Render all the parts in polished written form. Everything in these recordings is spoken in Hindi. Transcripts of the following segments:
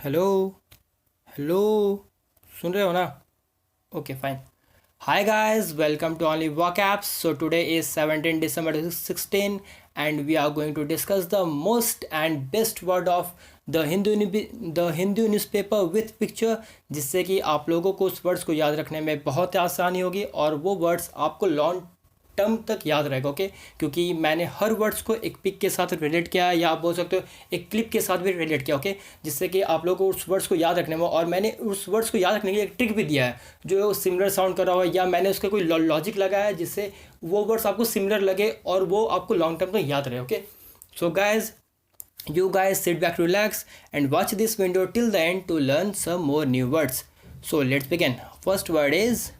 हेलो। हेलो। सुन रहे हो ना? Okay fine. Hi guys, welcome to only work apps. So today is 17 December 2016 and we are going to discuss the most and best word of the Hindu newspaper with picture, जिससे कि आप लोगों को उस वर्ड्स को याद रखने में बहुत आसानी होगी और वो वर्ड्स आपको लॉन्ग टर्म तक याद रहेगा। ओके, क्योंकि मैंने हर वर्ड्स को एक पिक के साथ रिलेट किया है या आप बोल सकते हो एक क्लिप के साथ भी रिलेट किया। ओके, जिससे कि आप लोगों को उस वर्ड्स को याद रखने में, और मैंने उस वर्ड्स को याद रखने के लिए एक ट्रिक भी दिया है जो सिमिलर साउंड कर रहा हो, या मैंने उसका कोई लॉजिक लगाया है जिससे वो वर्ड्स आपको सिमिलर लगे और वो आपको लॉन्ग टर्म तक याद रहे। Okay, so guys, you guys sit back, relax and watch this video till the end to learn some more new words. So let's begin. First word is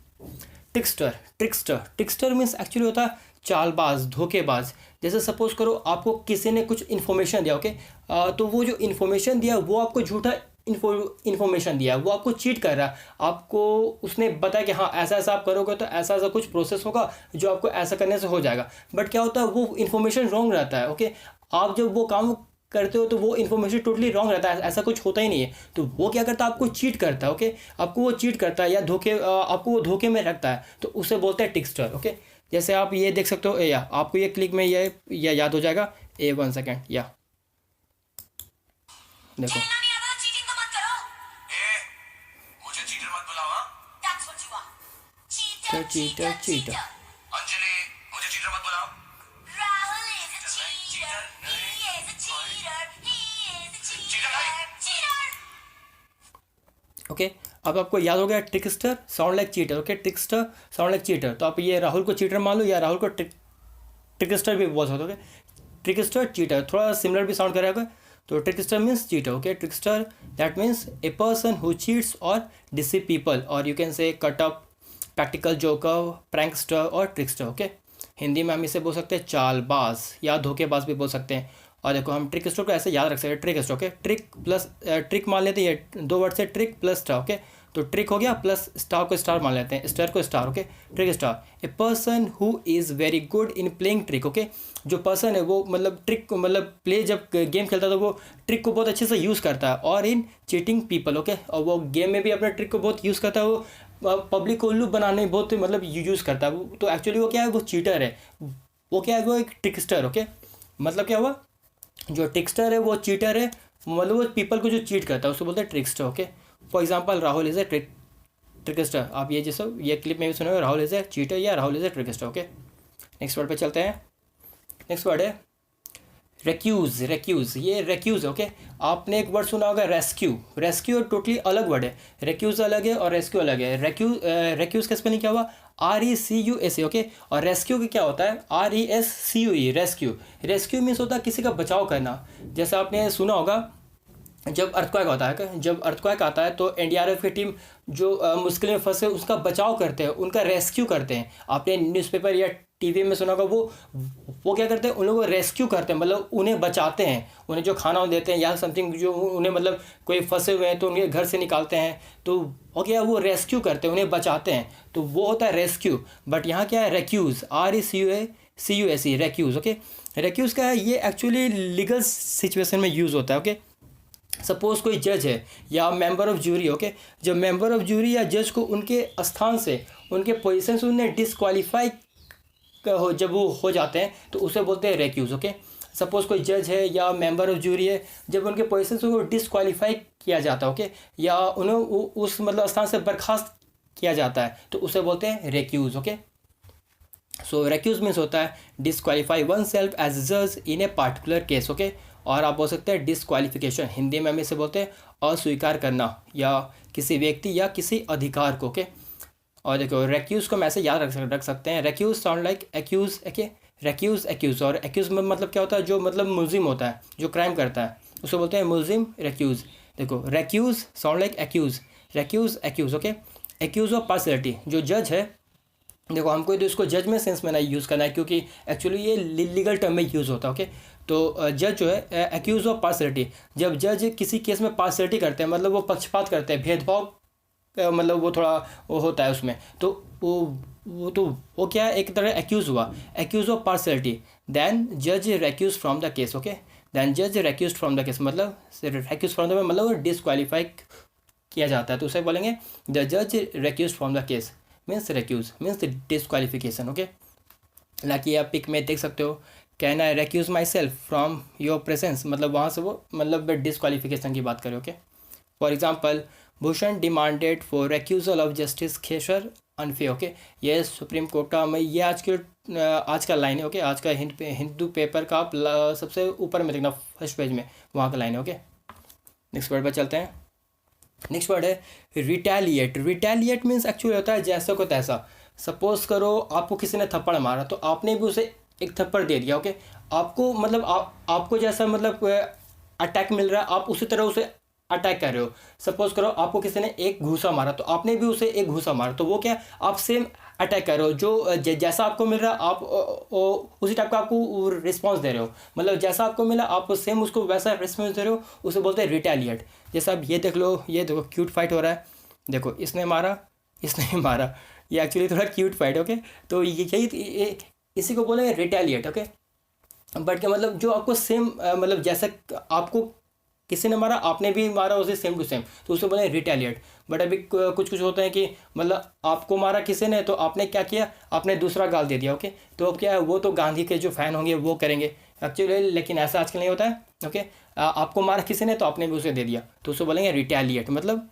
trickster. Trickster means actually होता है चालबाज, धोखेबाज। जैसे सपोज करो आपको किसी ने कुछ इन्फॉर्मेशन दिया। ओके, तो वो जो इन्फॉर्मेशन दिया वो आपको झूठा इन्फॉर्मेशन दिया, वो आपको चीट कर रहा है। आपको उसने बताया कि हाँ ऐसा ऐसा आप करोगे तो ऐसा ऐसा कुछ प्रोसेस होगा जो आपको ऐसा करने से हो जाएगा, बट क्या होता है वो इन्फॉर्मेशन रॉन्ग रहता है। ओके, आप जब वो काम करते हो तो वो इन्फॉर्मेशन टोटली रॉन्ग रहता है, ऐसा कुछ होता ही नहीं है। तो वो क्या करता है, आपको चीट करता है। ओके, आपको वो चीट करता है या आपको वो धोखे में रखता है, तो उसे बोलते हैं ट्रिक्स्टर। ओके, जैसे आप ये देख सकते हो, या आपको ये क्लिक में ये याद हो जाएगा। 1 सेकेंड, या देखो। Cheater cheater. ओके, अब आपको याद हो गया trickster sound like cheater. Okay, trickster sound like cheater, तो आप ये राहुल को चीटर मान लो या राहुल को ट्रिकस्टर भी बोल सकते हो। ओके, ट्रिकस्टर चीटर थोड़ा सिमिलर भी साउंड करेगा। तो trickster means cheater. Okay, trickster that means a person who cheats और डिसीव पीपल, और you can say cut up, practical joker, prankster और ट्रिकस्टर। ओके, हिंदी में हम इसे बोल सकते हैं चालबाज या धोखेबाज भी बोल सकते हैं। और देखो हम ट्रिक स्टर को ऐसे याद रख सकते हैं, trickster. Okay, trick plus trick मान लेते हैं, ये दो वर्ड से ट्रिक प्लस स्टार। ओके, तो ट्रिक हो गया प्लस स्टार को स्टार मान लेते हैं, स्टार को star. Okay, trick star A person who is very good in playing trick. Okay, जो पर्सन है वो मतलब ट्रिक मतलब प्ले जब गेम खेलता है तो वो ट्रिक को बहुत अच्छे से यूज़ करता है, और इन चीटिंग पीपल। ओके, और वो गेम में भी अपने ट्रिक को बहुत यूज़ करता है, वो पब्लिक को उल्लू बनाने में बहुत मतलब यूज़ करता है। तो एक्चुअली वो क्या है, वो चीटर है। वो क्या है, वो एक ट्रिकस्टर। ओके, मतलब क्या हुआ, जो ट्रिकस्टर है वो चीटर है, मतलब वो पीपल को जो चीट करता है उसको बोलते हैं trickster. Okay, for example Rahul is a trickster. आप ये जैसे ये क्लिप में भी सुने, राहुल इज़ ए चीटर या Rahul is a trickster. Okay, next word पे चलते हैं। नेक्स्ट वर्ड है रेक्यूज़। ये रेक्यूज़। ओके, आपने एक वर्ड सुना होगा रेस्क्यू। रेस्क्यू टोटली अलग वर्ड है, रेक्यूज़ अलग है और रेस्क्यू अलग है। रेक्यूज़ का स्पेलिंग क्या हुआ, RECUSE। ओके, और रेस्क्यू की क्या होता है, RESCUE, रेस्क्यू। रेस्क्यू मीन्स होता है किसी का बचाव करना। जैसे आपने सुना होगा जब अर्थक्वेक होता है, जब अर्थक्वेक आता है तो NDRF की टीम जो मुश्किल में फंसे उसका बचाव करते हैं, उनका रेस्क्यू करते हैं। आपने न्यूज़पेपर या टीवी में सुना होगा, वो क्या करते हैं, उन लोगों को रेस्क्यू करते हैं, मतलब उन्हें बचाते हैं, उन्हें जो खाना देते हैं या समथिंग, जो उन्हें मतलब कोई फंसे हुए हैं तो उन्हें घर से निकालते हैं, तो हो गया वो रेस्क्यू करते हैं, उन्हें बचाते हैं, तो वो होता है रेस्क्यू। बट यहाँ क्या है, रेक्यूज़, RECUSE, रेक्यूज़। ओके, रेक्यूज़ का है ये एक्चुअली लीगल सिचुएशन में यूज़ होता है। ओके, सपोज कोई जज है या मेंबर ऑफ जूरी। ओके, जब मेंबर ऑफ जूरी या जज को उनके स्थान से, उनके पोजीशन से उन्हें डिसक्वालीफाई जब वो हो जाते हैं तो उसे बोलते हैं रेक्यूज़। ओके, सपोज कोई जज है या मेंबर ऑफ जूरी है, जब उनके पोजीशन से वो डिसक्वालीफाई किया जाता है, ओके, या उन्हें उस मतलब स्थान से बर्खास्त किया जाता है, तो उसे बोलते हैं रेक्यूज़। ओके, सो रेक्यूज़ मीन्स होता है डिसक्वालीफाई वन सेल्फ एज जज इन ए पार्टिकुलर केस। ओके, और आप बोल सकते हैं डिसक्वालिफिकेशन, हिंदी में हम इसे बोलते हैं अस्वीकार करना या किसी व्यक्ति या किसी अधिकार को। ओके, और देखो रेक्यूज़ को हम ऐसे याद रख सकते हैं, recuse sound like accuse. Okay, accuse, और एक्यूज़ में मतलब क्या होता है, जो मतलब मुलजिम होता है, जो क्राइम करता है, उसको बोलते हैं मुलजिम, रेक्यूज़। देखो recuse sound like accuse. Okay, accuse of partiality, जो जज है, देखो हमको तो इसको जज में सेंस में नहीं यूज़ करना है क्योंकि एक्चुअली ये लीगल टर्म में यूज़ होता है। ओके, तो जज जो है एक्यूज़ ऑफ पार्शियलिटी, जब जज किसी केस में पार्शियलिटी करते हैं, मतलब वो पक्षपात करते हैं, भेदभाव, मतलब वो थोड़ा वो होता है उसमें, तो वो क्या है, एक तरह एक्यूज़ हुआ, एक्यूज़ ऑफ पार्शियलिटी, देन जज recuse from the case. Okay, than जज रेक्यूज फ्रॉम द केस, मतलब रेक्यूज फ्रॉम द मतलब डिसक्वालीफाई किया जाता है, तो उसे बोलेंगे द जज recuse from the case means recuse means disqualification. Okay, like आप पिक में देख सकते हो, can I recuse myself from your presence, मतलब वहाँ से वो मतलब डिसक्वालिफिकेशन की बात करें। Okay, for example Bhushan demanded for recusal of justice Khesar अनफे। Okay, ये सुप्रीम कोर्ट का ये आज का लाइन है। ओके, आज का हिंदू पेपर का आप सबसे ऊपर में देखना फर्स्ट पेज में, वहाँ का लाइन है। ओके, नेक्स्ट वर्ड पर चलते हैं। नेक्स्ट वर्ड है रिटेलिएट। रिटेलिएट मीन्स एक्चुअली होता है जैसा को तैसा। सपोज करो आपको किसी ने थप्पड़ मारा तो आपने भी उसे एक थप्पड़ दे दिया। ओके, आपको मतलब आपको जैसा मतलब अटैक मिल रहा है आप उसी तरह उसे अटैक कर रहे हो। सपोज करो आपको किसी ने एक घूसा मारा तो आपने भी उसे एक घूसा मारा, तो वो क्या आप सेम अटैक कर रहे हो। जो जैसा आपको मिल रहा है आप उसी टाइप का आपको रिस्पॉन्स दे रहे हो, मतलब जैसा आपको मिला आप सेम उसको वैसा रिस्पॉन्स दे रहे हो, उसे बोलते हैं रिटेलिएट। जैसा अब ये देख लो, ये देखो क्यूट फाइट हो रहा है, देखो इसने मारा इसने भी मारा, ये एक्चुअली थोड़ा क्यूट फाइट। ओके, तो यही इसी को बोलेंगे रिटेलिएट। ओके, बट क्या मतलब जो आपको सेम मतलब जैसा आपको किसी ने मारा आपने भी मारा उसे सेम टू सेम, तो उसे बोले रिटेलिएट। बट अभी कुछ कुछ होता है कि मतलब आपको मारा किसी ने तो आपने क्या किया, आपने दूसरा गाल दे दिया। ओके, तो अब क्या है, वो तो गांधी के जो फैन होंगे वो करेंगे एक्चुअली, लेकिन ऐसा आजकल नहीं होता है। ओके, आपको मारा किसी ने तो आपने भी उसे दे दिया, तो उसे बोलेंगे रिटेलिएट, मतलब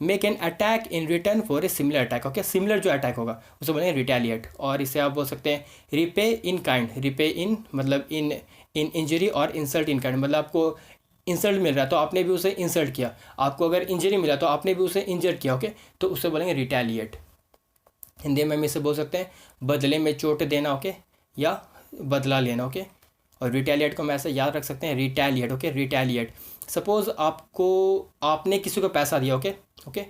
make an attack in return for a similar attack. Okay, similar जो अटैक होगा उसे बोलेंगे रिटेलिएट। और इसे आप बोल सकते हैं रिपे इन काइंड। रिपे इन मतलब इन इंजरी और इंसल्ट इन काइंड, मतलब आपको इंसल्ट मिल रहा है तो आपने भी उसे इंसल्ट किया, आपको अगर इंजरी मिला तो आपने भी उसे इंजर किया। ओके, तो उसे बोलेंगे रिटेलिएट। हिंदी में हम इसे बोल सकते हैं बदले में चोट देना। ओके, या बदला लेना। ओके, और रिटेलिएट को हम ऐसे याद रख सकते हैं रिटेलिएट। Okay, retaliate. सपोज आपने किसी को पैसा दिया। ओके ओके,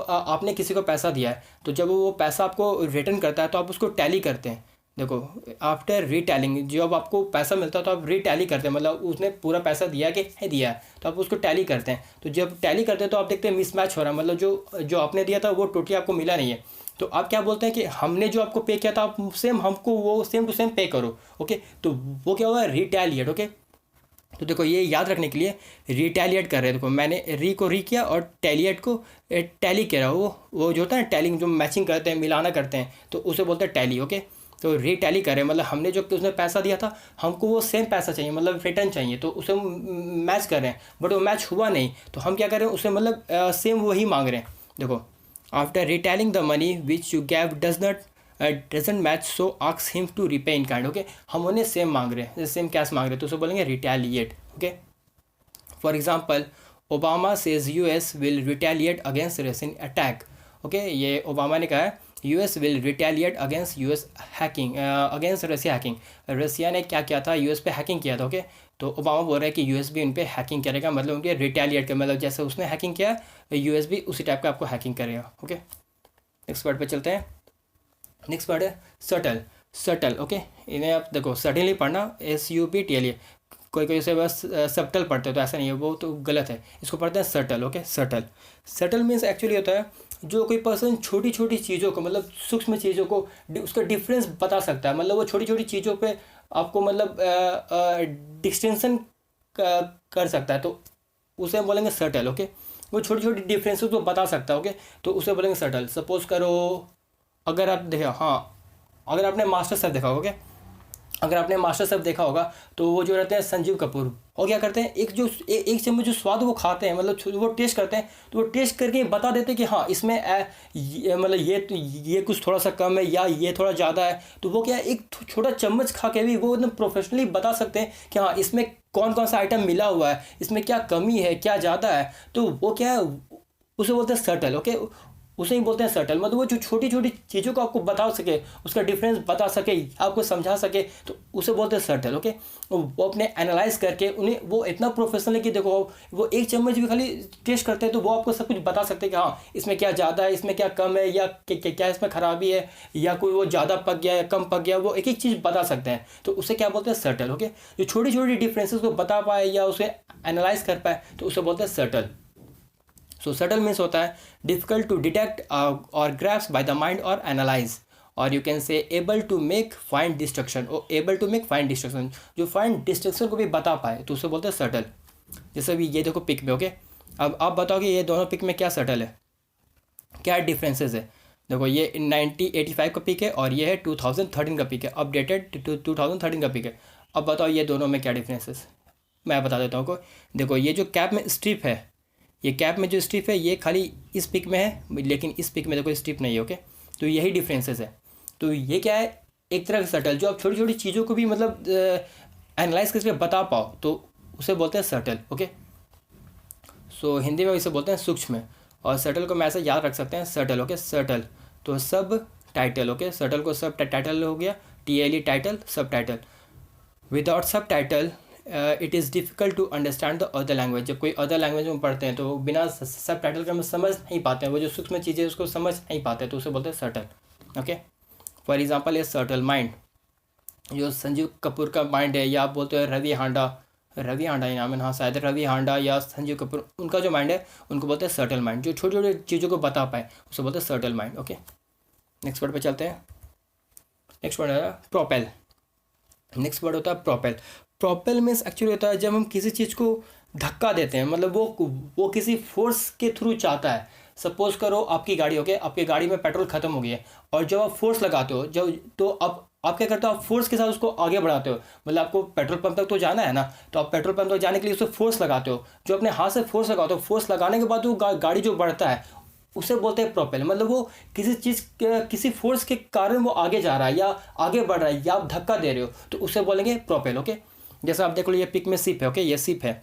आपने किसी को पैसा दिया है, तो जब वो पैसा आपको रिटर्न करता है तो आप उसको टैली करते हैं। देखो आफ्टर रिटैलिंग, जब आपको पैसा मिलता है तो आप रिटैली करते हैं, मतलब उसने पूरा पैसा दिया कि नहीं दिया है, तो आप उसको टैली करते हैं। तो जब टैली करते हैं तो आप देखते हैं मिसमैच हो रहा है, मतलब जो आपने दिया था वो टोटली आपको मिला नहीं है, तो आप क्या बोलते हैं कि हमने जो आपको पे किया था आप सेम हमको वो सेम टू सेम पे करो। ओके, तो वो क्या होगा रिटैलिएट। ओके, तो देखो ये याद रखने के लिए रिटैलिएट कर रहे हैं। देखो मैंने री को री किया और टैलिएट को टैली किया, वो जो होता है टैलिंग, जो मैचिंग करते हैं मिलाना करते हैं, तो उसे बोलते हैं टैली। ओके, तो रिटैली करें मतलब हमने जो उसने पैसा दिया था हमको वो सेम पैसा चाहिए, मतलब रिटर्न चाहिए, तो उसे मैच कर रहे हैं, बट वो मैच हुआ नहीं, तो हम क्या कर रहे हैं उसे मतलब सेम वही मांग रहे हैं। देखो after retailing the money which you gave doesn't match so ask him to repay in kind. Okay, हम उन्हें सेम मांग रहे हैं, सेम कैश मांग रहे हैं, तो उसे बोलेंगे retaliate. Okay, for example Obama says US will retaliate against Russian attack. Okay, ये ओबामा ने कहा है US will retaliate against US hacking, against Russia hacking. Russia ने क्या किया था, यूएस पे हैकिंग किया था। ओके, तो ओबामा बोल रहा है कि यूएस भी उन पे हैकिंग करेगा, मतलब उनके रिटैलिएट का मतलब जैसे उसने हैकिंग किया यूएस भी उसी टाइप का आपको हैकिंग करेगा। ओके, नेक्स्ट वर्ड पे चलते हैं। नेक्स्ट वर्ड है सटल। सटल। ओके, इन्हें आप देखो सटनली पढ़ना, SUPTL। कोई से बस सबटल पढ़ते हो तो ऐसा नहीं है, वो तो गलत है, इसको पढ़ते हैं subtle. Okay, subtle. Subtle means actually होता है जो कोई पर्सन छोटी छोटी चीज़ों को, मतलब सूक्ष्म चीज़ों को उसका डिफरेंस बता सकता है, मतलब वो छोटी छोटी चीज़ों पे आपको मतलब डिस्टिंक्शन कर सकता है, तो उसे बोलेंगे सटल। ओके, वो छोटी छोटी डिफरेंसेस को बता सकता है। ओके, तो उसे बोलेंगे सटल। सपोज करो अगर आप देखो, हाँ अगर आपने मास्टर शेफ देखा होगा, अगर आपने मास्टर शेफ देखा होगा तो वो जो रहते हैं संजीव कपूर, वो क्या करते हैं एक चम्मच जो स्वाद वो खाते हैं, मतलब वो टेस्ट करते हैं, तो वो टेस्ट करके बता देते हैं कि हाँ इसमें मतलब ये कुछ थोड़ा सा कम है या ये थोड़ा ज़्यादा है, तो वो क्या एक छोटा चम्मच खा के भी वो एकदम प्रोफेशनली बता सकते हैं कि हाँ इसमें कौन कौन सा आइटम मिला हुआ है, इसमें क्या कमी है क्या ज़्यादा है, तो वो क्या है उसे बोलते हैं सटल। ओके, उसे ही बोलते हैं सटल, मतलब वो जो छोटी छोटी चीज़ों को आपको बता सके, उसका डिफरेंस बता सके, आपको समझा सके, तो उसे बोलते हैं सटल। ओके, वो अपने एनालाइज करके उन्हें वो इतना प्रोफेशनल है कि देखो वो एक चम्मच भी खाली टेस्ट करते हैं तो वो आपको सब कुछ बता सकते हैं कि हाँ इसमें क्या ज़्यादा है, इसमें क्या कम है, या क्या इसमें खराबी है, या कोई वो ज़्यादा पक गया या कम पक गया, वो एक एक चीज़ बता सकते हैं, तो उसे क्या बोलते हैं सटल। ओके, जो छोटी छोटी डिफरेंसेस को बता पाए या उसे एनालाइज कर पाए तो उसे बोलते हैं सटल। सो सटल मीन्स होता है डिफिकल्ट टू डिटेक्ट और ग्रैप्स बाय द माइंड और एनालाइज, और you can say able to make fine destruction, और able to make fine destruction, जो फाइन डिस्ट्रक्शन को भी बता पाए तो उसे बोलते हैं सटल। जैसे अभी ये देखो पिक में, ओके। अब आप बताओ कि ये दोनों पिक में क्या सटल है, क्या डिफरेंसेस है। देखो ये 1985 का पिक है और ये है 2013 का पिक है, अपडेटेड 2013 का पिक है। अब बताओ ये दोनों में क्या डिफरेंसेस, मैं बता देता हूँ को। देखो ये जो कैप में स्ट्रिप है, ये कैप में जो स्ट्रिप है ये खाली इस पिक में है, लेकिन इस पिक में देखो स्ट्रिप नहीं है, ओके। तो यही डिफरेंसेस है। तो ये क्या है, एक तरह का सटल, जो आप छोटी छोटी चीज़ों को भी मतलब एनालाइज करके बता पाओ तो उसे बोलते हैं सटल, ओके। सो हिंदी में इसे बोलते हैं सूक्ष्म, और सटल को मैं ऐसे याद रख सकते हैं सटल, ओके। सटल तो सब टाइटल, ओके। सटल को सब टाइटल हो गया, TLE title, subtitle. Without subtitle it is difficult to understand the other language. जब कोई अदर लैंग्वेज में पढ़ते हैं तो बिना सब टाइटल के हम समझ नहीं पाते हैं, वो जो सूक्ष्म चीज़ें उसको समझ नहीं पाते, तो उसे बोलते हैं subtle, okay. For example A subtle mind, जो संजीव कपूर का माइंड है, या आप बोलते हैं रवि हांडा ही नाम है, हाँ शायद रवि हांडा या संजीव कपूर, उनका जो माइंड है उनको बोलते हैं सटल माइंड, जो छोटी छोटी चीज़ों को बता पाए उसे बोलते हैं subtle mind, okay. Next word पे चलते हैं। नेक्स्ट वर्ड है प्रोपेल। नेक्स्ट वर्ड होता है प्रोपेल। प्रोपेल मीन्स एक्चुअली होता है जब हम किसी चीज़ को धक्का देते हैं, मतलब वो किसी फोर्स के थ्रू चाहता है। सपोज करो आपकी गाड़ी, ओके, आपकी गाड़ी में पेट्रोल खत्म हो गया है, और जब आप फोर्स लगाते हो, जब तो आप क्या करते हो, आप फोर्स के साथ उसको आगे बढ़ाते हो। मतलब आपको पेट्रोल पंप तक तो जाना है ना, तो आप पेट्रोल पंप तक जाने के लिए उसको फोर्स लगाते हो, जो अपने हाथ से फोर्स लगाते हो। फोर्स लगाने के बाद वो गाड़ी जो बढ़ता है उसे बोलते हैं प्रोपेल। मतलब वो किसी चीज़ किसी फोर्स के कारण वो आगे जा रहा है या आगे बढ़ रहा है, या आप धक्का दे रहे हो, तो उसे बोलेंगे प्रोपेल, ओके। जैसे आप देख लो ये पिक में सिप है, ओके, ये सिप है,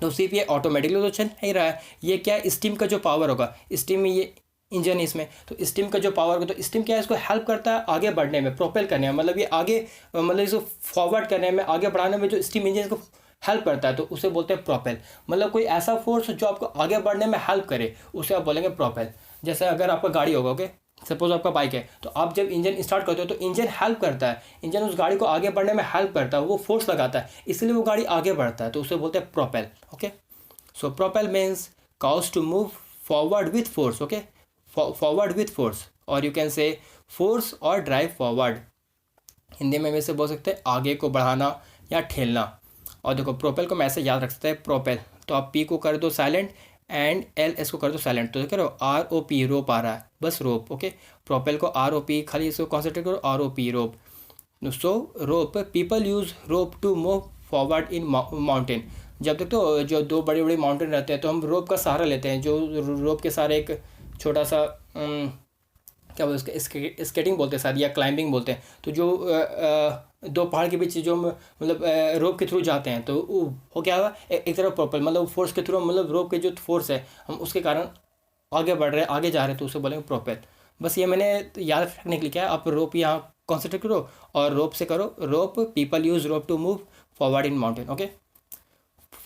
तो सिप ये ऑटोमेटिकली तो चल नहीं रहा है। ये क्या है, स्टीम का जो पावर होगा, स्टीम में ये इंजन है इसमें, तो स्टीम का जो पावर होगा, तो स्टीम क्या है, इसको हेल्प करता है आगे बढ़ने में, प्रोपेल करने में। मतलब ये आगे, मतलब इसको फॉरवर्ड करने में, आगे बढ़ाने में जो स्टीम इंजन को हेल्प करता है, तो उसे बोलते हैं प्रोपेल। मतलब कोई ऐसा फोर्स जो आपको आगे बढ़ने में हेल्प करे, उसे आप बोलेंगे प्रोपेल। जैसे अगर आपका गाड़ी होगा, ओके, सपोज आपका बाइक है, तो आप जब इंजन स्टार्ट करते हो तो इंजन हेल्प करता है, इंजन उस गाड़ी को आगे बढ़ने में हेल्प करता है, वो फोर्स लगाता है, इसलिए वो गाड़ी आगे बढ़ता है, तो उसे बोलते हैं propel, okay. So propel means cause to move forward with force, okay, forward with force, और यू कैन से फोर्स और ड्राइव फॉरवर्ड। हिंदी में वैसे बोल सकते हैं आगे को बढ़ाना या ठेलना। और देखो प्रोपेल को मैं ऐसे याद रख सकते हैं प्रोपेल, तो आप P को कर दो साइलेंट एंड LS को कर दो साइलेंट, तो करो ROP, रोप आ रहा है, बस रोप, ओके। प्रोपेल को ROP, खाली इसको कॉन्सेंट्रेट करो, ROP, rope. So rope, people use rope to move forward in mountain. जब तक तो जो दो बड़े बड़े माउंटेन रहते हैं तो हम रोप का सहारा लेते हैं, जो रोप के सहारे एक छोटा सा क्या बोलते हैं, उसके स्केटिंग बोलते हैं शायद, या क्लाइंबिंग बोलते हैं। तो जो दो पहाड़ के बीच जो मतलब रोप के थ्रू जाते हैं, तो वो क्या हुआ, एक तरफ प्रोपेल, मतलब फोर्स के थ्रू, मतलब रोप के जो फोर्स है हम उसके कारण आगे बढ़ रहे हैं, आगे जा रहे हैं, तो उसे बोलेंगे प्रोपेल। बस ये मैंने याद रखने के लिए क्या है, आप रोप यहाँ कॉन्सेंट्रेट करो और रोप से करो, rope, people use rope to move forward in mountain, okay.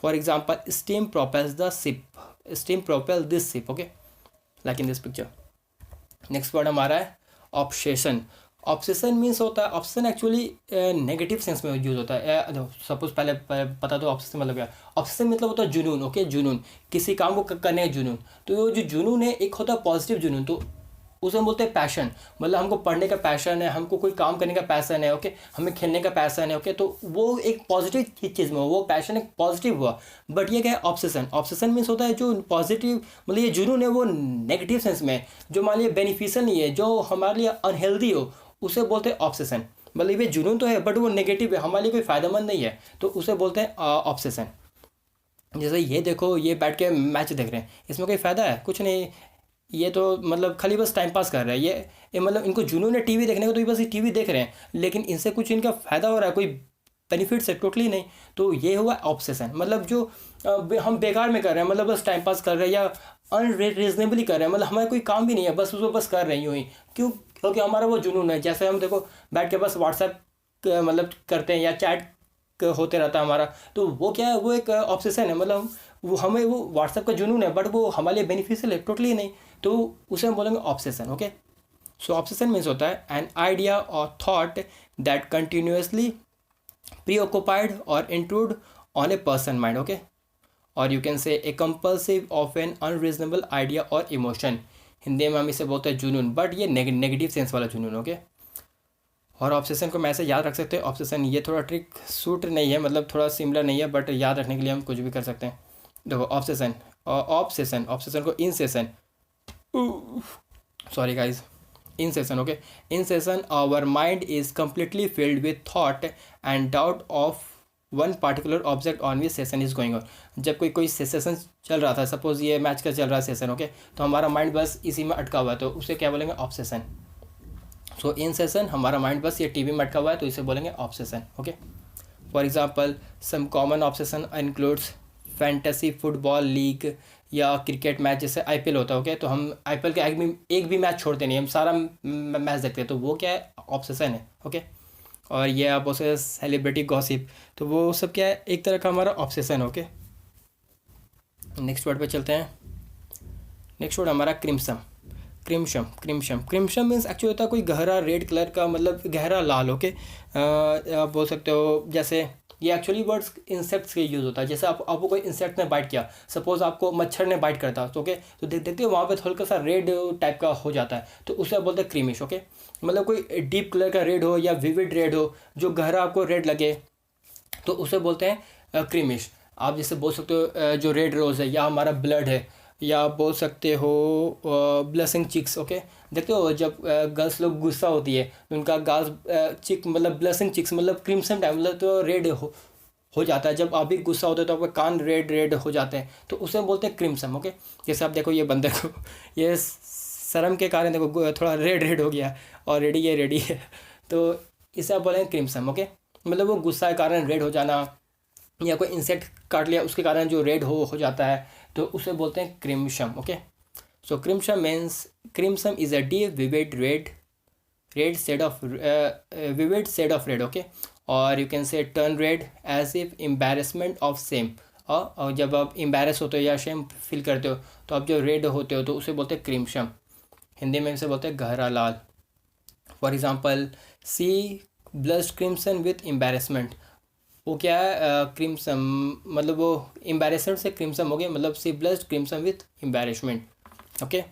For example steam propels the ship, steam propel this ship, okay, like in this picture. Next word हमारा है ऑब्सेशन। ऑब्सेशन मीन्स होता है, ऑब्सेशन एक्चुअली नेगेटिव सेंस में यूज होता है। सपोज पहले पता तो ऑब्सेशन मतलब क्या, ऑब्सेशन मतलब होता है जुनून, ओके, जुनून, किसी काम को करने का जुनून। तो जो जुनून है, एक होता है पॉजिटिव जुनून, तो उसे हम बोलते हैं पैशन। मतलब हमको पढ़ने का पैशन है, हमको कोई काम करने का पैशन है, ओके, हमें खेलने का पैशन है, ओके, तो वो एक पॉजिटिव चीज़ में हो, वो पैशन एक पॉजिटिव हुआ। बट ये क्या है, ऑब्सेशन। ऑब्सेशन मीन्स होता है जो पॉजिटिव, मतलब ये जुनून है वो नेगेटिव सेंस में, जो हमारे लिए बेनिफिशियल नहीं है, जो हमारे लिए अनहेल्दी हो, उसे बोलते हैं ऑब्सेशन। मतलब ये जुनून तो है बट वो नेगेटिव है, हमारे लिए कोई फ़ायदेमंद नहीं है, तो उसे बोलते हैं ऑब्सेशन। जैसे ये देखो, ये बैठ के मैच देख रहे हैं, इसमें कोई फ़ायदा है, कुछ नहीं, ये तो मतलब खाली बस टाइम पास कर रहे हैं। ये मतलब इनको जुनून है टीवी देखने को, तो ये बस ये टीवी देख रहे हैं, लेकिन इनसे कुछ इनका फ़ायदा हो रहा है, कोई बेनिफिट्स है, टोटली नहीं। तो ये हुआ ऑब्सेशन। मतलब जो हम बेकार में कर रहे हैं, मतलब बस टाइम पास कर रहे हैं, या अनरीजनेबली कर रहे हैं, मतलब हमारा कोई काम भी नहीं है, बस उसको बस कर रहे हैं यूँ ही, क्यों, क्योंकि हमारा वो जुनून है। जैसे हम देखो बैठ के बस व्हाट्सएप मतलब करते हैं या चैट होते रहता है हमारा, तो वो क्या है, वो एक ऑब्सेशन है। मतलब वो हमें वो व्हाट्सएप का जुनून है, बट वो हमारे लिए बेनिफिशियल है, टोटली नहीं, तो उसे हम बोलेंगे ऑब्सेशन, ओके। सो ऑब्सेशन मीन्स होता है एन आइडिया और thought that continuously preoccupied or intrude on a person mind, okay, or you can say a compulsive of an unreasonable idea or emotion Hindi में हम इसे बोलते हैं जुनून, बट ये नेगेटिव सेंस वाला जुनून, ओके। और ऑब्सेशन को मैं ऐसे याद रख सकते हैं, ऑब्सेशन, ये थोड़ा ट्रिक सूट नहीं है, मतलब थोड़ा सिमिलर नहीं है, बट याद रखने के लिए हम कुछ भी कर सकते हैं। देखो ऑब्सेशन, ऑब्सेशन, ऑब्सेशन को in session, sorry guys, in session, okay. In session our mind is completely filled with thought and doubt of one particular object on which session is going on. जब कोई सेशन चल रहा था, सपोज ये मैच का चल रहा है सेशन, ओके, तो हमारा माइंड बस इसी में अटका हुआ है, तो उसे क्या बोलेंगे, ऑब्सेशन। सो इन सेशन हमारा माइंड बस ये टीवी में अटका हुआ है, तो इसे बोलेंगे obsession, okay. For example some common obsession includes fantasy football league या क्रिकेट मैच, जैसे आईपीएल होता है, ओके, तो हम आईपीएल के एक भी मैच छोड़ते नहीं, हम सारा मैच देखते हैं, तो वो क्या है, ऑब्सेशन है, ओके। और ये आप उसे सेलिब्रिटी गॉसिप, तो वो सब क्या है, एक तरह का हमारा ऑब्सेशन, ओके। नेक्स्ट वर्ड पे चलते हैं। नेक्स्ट वर्ड हमारा क्रिम्सम। क्रिम्सम, क्रिम्सम, क्रिम्सम मीन्स एक्चुअली होता है कोई गहरा रेड कलर का, मतलब गहरा लाल, ओके। आप बोल सकते हो, जैसे ये एक्चुअली वर्ड्स इंसेक्ट्स के यूज़ होता है। जैसे आपको कोई इंसेक्ट ने बाइट किया, सपोज आपको मच्छर ने बाइट करता, तो ओके, तो देखते हो वहाँ पे हल्का सा रेड टाइप का हो जाता है, तो उसे आप बोलते हैं क्रीमिश, ओके। मतलब कोई डीप कलर का रेड हो या विविड रेड हो, जो गहरा आपको रेड लगे, तो उसे बोलते हैं क्रीमिश। आप जैसे बोल सकते हो जो रेड रोज़ है, या हमारा ब्लड है, या आप बोल सकते हो ब्लशिंग चिक्स, ओके। देखते हो जब गर्ल्स लोग गुस्सा होती है, तो उनका गाल चिक, मतलब ब्लशिंग चिक्स, मतलब क्रिम्सन टाइप, मतलब तो रेड हो जाता है। जब आप भी गुस्सा होते हो तो आपके कान रेड रेड हो जाते हैं, तो उसे बोलते हैं क्रिम्सन, ओके। जैसे आप देखो ये बंदे को ये शर्म के कारण देखो थोड़ा रेड रेड हो गया, और रेडी है, तो इसे आप बोलेंगे क्रिम्सन, ओके। मतलब वो गुस्सा के कारण रेड हो जाना, या कोई इंसेक्ट काट लिया उसके कारण जो रेड हो जाता है, तो उसे बोलते हैं crimson, okay. So crimson means, crimson is a deep vivid red shade of vivid shade of red, okay. और you can say turn red as if embarrassment of same, और जब आप एम्बैरेस होते हो या शेम फील करते हो, तो आप जो रेड होते हो, तो उसे बोलते हैं क्रिम्सम। हिंदी में इसे बोलते हैं गहरा लाल। For example she blushed crimson with embarrassment, वो क्या है, क्रिम्सन, मतलब वो एम्बैरेसमेंट से क्रिम्सन हो गया, मतलब she blushed crimson with embarrassment, okay.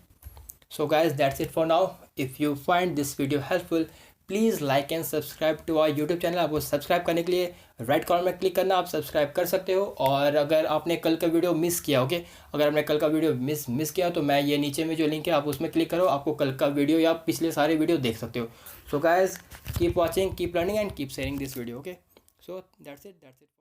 So guys that's it for now. If you find this video helpful, please like and subscribe to our YouTube channel. आपको सब्सक्राइब करने के लिए राइट कॉर्नर में क्लिक करना, आप सब्सक्राइब कर सकते हो। और अगर आपने कल का वीडियो मिस किया, ओके, अगर आपने कल का वीडियो मिस किया, तो मैं ये नीचे में जो लिंक है आप उसमें क्लिक करो, आपको कल का वीडियो या पिछले सारे वीडियो देख सकते हो। So guys keep watching, keep learning and keep sharing this video, okay. So that's it.